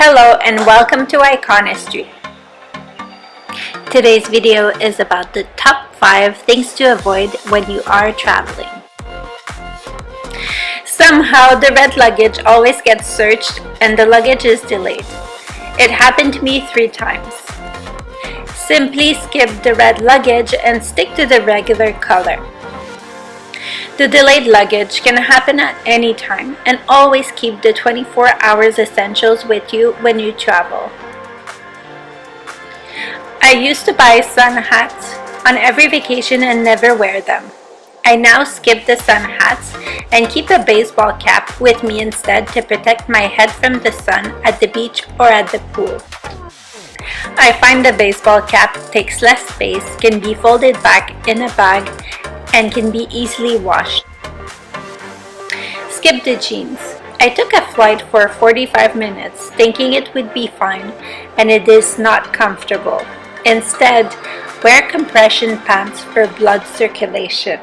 Hello and welcome to Iconestry. Today's video is about the top 5 things to avoid when you are traveling. Somehow the red luggage always gets searched and the luggage is delayed. It happened to me 3 times. Simply skip the red luggage and stick to the regular color. The delayed luggage can happen at any time, and always keep the 24 hours essentials with you when you travel. I used to buy sun hats on every vacation and never wear them. I now skip the sun hats and keep a baseball cap with me instead to protect my head from the sun at the beach or at the pool. I find the baseball cap takes less space, can be folded back in a bag, and can be easily washed. Skip the jeans. I took a flight for 45 minutes thinking it would be fine, and it is not comfortable. Instead, wear compression pants for blood circulation.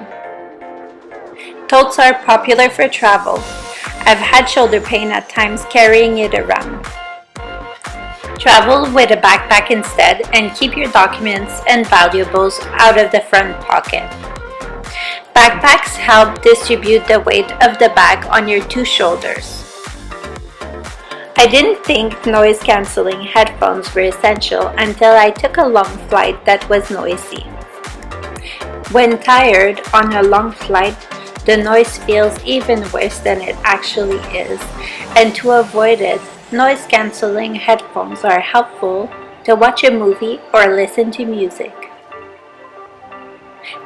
Totes are popular for travel. I've had shoulder pain at times carrying it around. Travel with a backpack instead and keep your documents and valuables out of the front pocket. Backpacks help distribute the weight of the bag on your 2 shoulders. I didn't think noise-canceling headphones were essential until I took a long flight that was noisy. When tired on a long flight, the noise feels even worse than it actually is, and to avoid it, noise-canceling headphones are helpful to watch a movie or listen to music.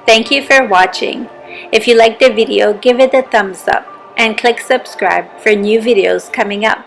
Thank you for watching. If you liked the video, give it a thumbs up and click subscribe for new videos coming up.